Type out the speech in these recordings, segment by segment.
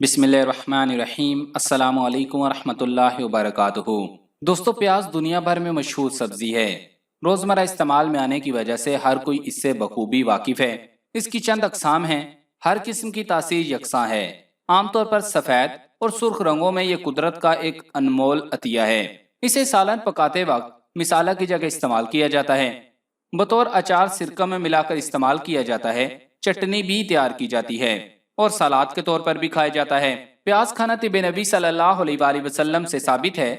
बिस्मिल्लाहिर्रहमानिर्रहीम। अस्सलाम वालेकुम वरहमतुल्लाहि वबरकातुहू। दोस्तों, प्याज दुनिया भर में मशहूर सब्जी है। रोजमर्रा इस्तेमाल में आने की वजह से हर कोई इससे बखूबी वाकिफ है। इसकी चंद अकसाम हैं। हर किस्म की तासीर यकसां है। आमतौर पर सफेद और सुर्ख रंगों में ये कुदरत का एक अनमोल अतिया है। इसे सालन पकाते वक्त मिसाला की जगह इस्तेमाल किया जाता है। बतौर अचार सिरका में मिलाकर इस्तेमाल किया जाता है। चटनी भी तैयार की जाती है और सलाद के तौर पर भी खाया जाता है। प्याज खाना तिब नबी सल्लल्लाहु अलैहि वसल्लम से साबित है।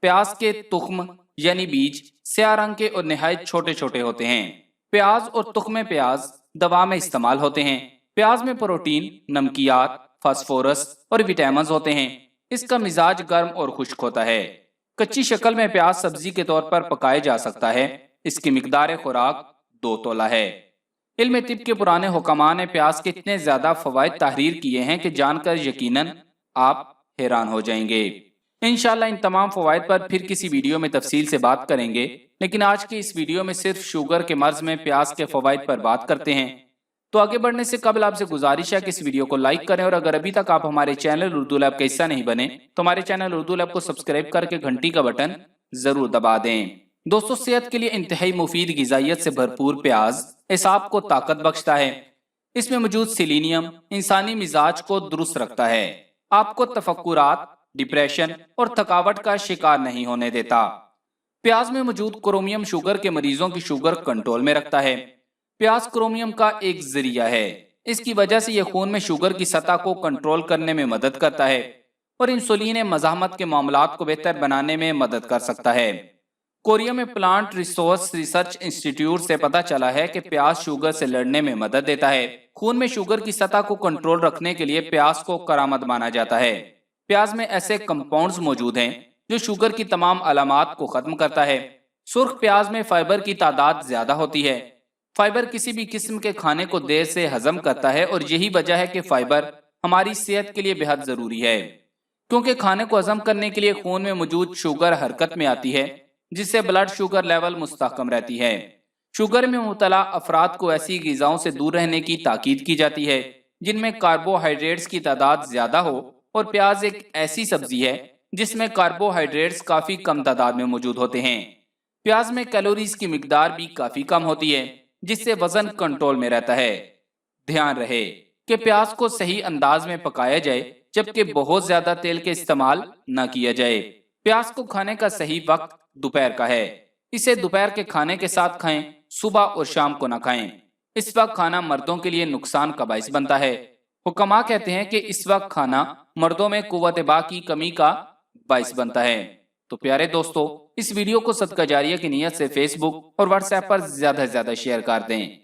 प्याज के तुख्म यानी बीज स्याह रंग के और निहायत छोटे छोटे होते हैं। प्याज और तुख्म प्याज दवा में इस्तेमाल होते हैं। प्याज में प्रोटीन, नमकियात, फास्फोरस और विटामिन होते हैं। इसका मिजाज गर्म और खुश्क होता है। कच्ची शक्ल में प्याज सब्जी के तौर पर पकाया जा सकता है। इसकी मिकदार खुराक 2 तोला है। इल्म तिब के पुराने हुक्मा ने प्याज के इतने ज्यादा फवायद तहरीर किए हैं कि जानकर यकीनन आप हैरान हो जाएंगे। इंशाल्लाह इन तमाम फवायद पर फिर किसी वीडियो में तफसील से बात करेंगे, लेकिन आज की इस वीडियो में सिर्फ शुगर के मर्ज में प्याज के फवायद पर बात करते हैं। तो आगे बढ़ने से कबल आपसे गुजारिश है कि इस वीडियो को लाइक करें और अगर अभी तक आप हमारे चैनल उर्दू लैब का हिस्सा नहीं बने तो हमारे चैनल उर्दू लैब को सब्सक्राइब करके घंटी का बटन जरूर दबा दें। दोस्तों, सेहत के लिए इंतहाई मुफीद गिजाइत से भरपूर प्याज एसाब को ताकत बख्शता है। इसमें मौजूद सेलेनियम इंसानी मिजाज को दुरुस्त रखता है। आपको तफक्कुरात, डिप्रेशन और थकावट का शिकार नहीं होने देता। प्याज में मौजूद क्रोमियम शुगर के मरीजों की शुगर कंट्रोल में रखता है। प्याज क्रोमियम का एक जरिया है। इसकी वजह से यह खून में शुगर की सतह को कंट्रोल करने में मदद करता है और इंसुलिन मज़ाहमत के मामलात को बेहतर बनाने में मदद कर सकता है। कोरिया में प्लांट रिसोर्स रिसर्च इंस्टीट्यूट से पता चला है कि प्याज शुगर से लड़ने में मदद देता है। खून में शुगर की सतह को कंट्रोल रखने के लिए प्याज को करामत माना जाता है। प्याज में ऐसे कंपाउंड्स मौजूद हैं जो शुगर की तमाम अलामात को खत्म करता है। सुर्ख प्याज में फाइबर की तादाद ज्यादा होती है। फाइबर किसी भी किस्म के खाने को देर से हजम करता है और यही वजह है कि फाइबर हमारी सेहत के लिए बेहद जरूरी है, क्योंकि खाने को हजम करने के लिए खून में मौजूद शुगर हरकत में आती है, जिससे ब्लड शुगर लेवल मुस्तहकम रहती है। शुगर में मुब्तला अफराद को ऐसी ग़िज़ाओं से दूर रहने की ताकीद की जाती है जिनमें कार्बोहाइड्रेट्स की तादाद ज्यादा हो, और प्याज एक ऐसी सब्जी है जिसमें कार्बोहाइड्रेट्स काफी कम तादाद में मौजूद होते हैं। प्याज में कैलोरीज की मिकदार भी काफी कम होती है, जिससे वजन कंट्रोल में रहता है। ध्यान रहे कि प्याज को सही अंदाज में पकाया जाए, जबकि बहुत ज्यादा तेल के इस्तेमाल न किया जाए। प्याज को खाने का सही वक्त दोपहर का है। इसे दोपहर के खाने के साथ खाएं, सुबह और शाम को न खाएं। इस वक्त खाना मर्दों के लिए नुकसान का बाइस बनता है। हुक्मा कहते हैं कि इस वक्त खाना मर्दों में कुव्वत बा की कमी का बाइस बनता है। तो प्यारे दोस्तों, इस वीडियो को सदका जारिया की नीयत से फेसबुक और व्हाट्सएप पर ज्यादा से ज्यादा शेयर कर दें।